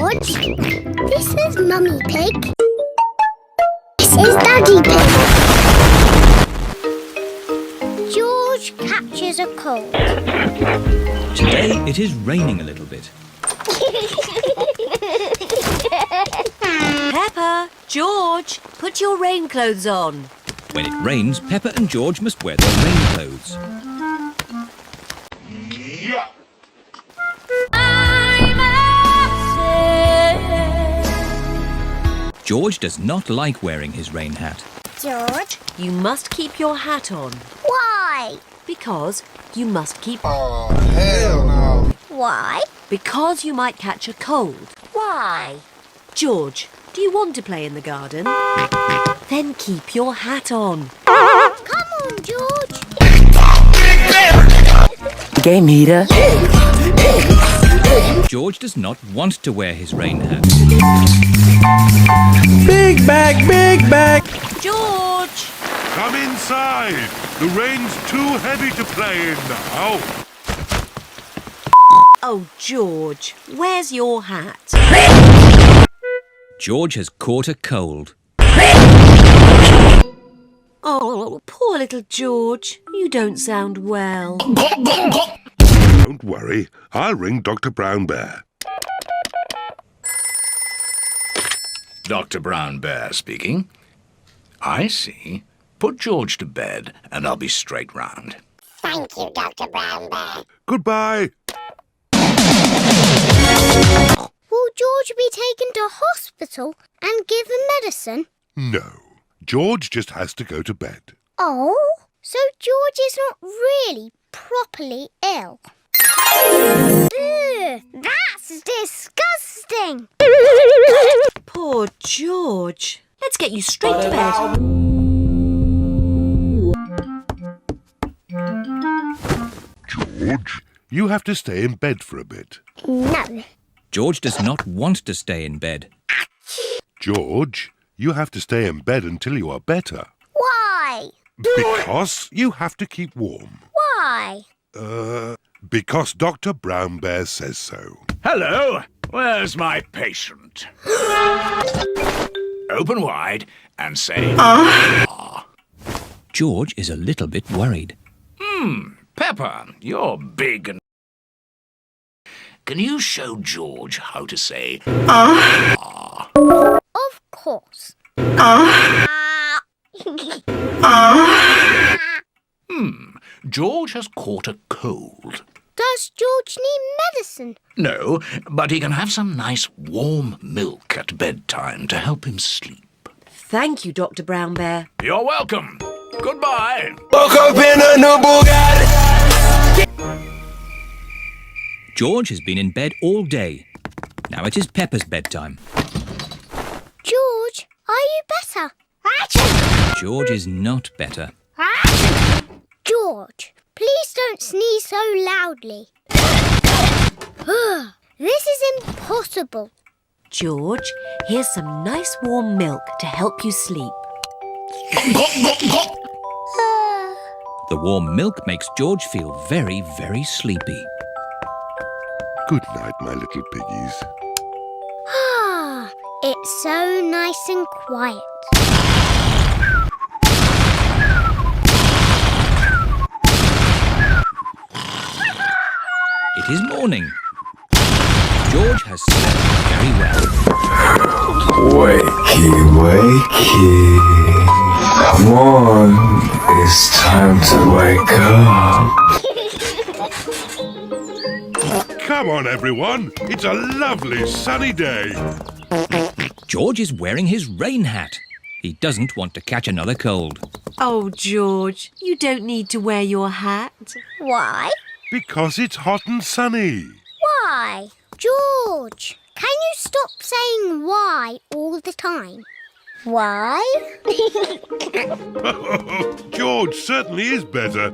George. This is Mummy Pig. This is Daddy Pig. George catches a cold. Today it is raining a little bit. Peppa, George, put your rain clothes on. When it rains, Peppa and George must wear their rain clothes. George does not like wearing his rain hat. George, You must keep your hat on why? because you must keep... Oh, hell no. Why? Because you might catch a cold. Why? George, do you want to play in the garden? Then keep your hat on. Come on, George. Game heater. George does not want to wear his rain hat. Big bag! George! Come inside. The rain's too heavy to play in now. Oh, George, where's your hat? George has caught a cold. Oh, poor little George. You don't sound well. Don't worry. I'll ring Dr. Brown Bear. Dr. Brown Bear speaking. I see. Put George to bed and I'll be straight round. Thank you, Dr. Brown Bear. Goodbye. Will George be taken to hospital and given medicine? No. George just has to go to bed. Oh, so George is not really properly ill. Ugh, that's disgusting. Poor George. Let's get you straight to bed. George, you have to stay in bed for a bit. No. George does not want to stay in bed. George, you have to stay in bed until you are better. Why? Because you have to keep warm. Why? Because Dr. Brown Bear says so. Hello. Where's my patient? Open wide and say... George is a little bit worried. Peppa, you're big and... Can you show George how to say... Of course. George has caught a cold. Does George need medicine? No, but he can have some nice warm milk at bedtime to help him sleep. Thank you, Dr. Brown Bear. You're welcome. Goodbye. Woke up in a new Bugatti. George has been in bed all day. Now it is Peppa's bedtime. George, are you better? George is not better. George, please don't sneeze so loudly. This is impossible. George, here's some nice warm milk to help you sleep. The warm milk makes George feel very, very sleepy. Good night, my little piggies. It's so nice and quiet. It is morning. George has slept very well. Wakey. Come on. It's time to wake up. Come on, everyone. It's a lovely sunny day. George is wearing his rain hat. He doesn't want to catch another cold. Oh, George, you don't need to wear your hat. Why? Because it's hot and sunny. Why? George, can you stop saying why all the time? Why? George certainly is better.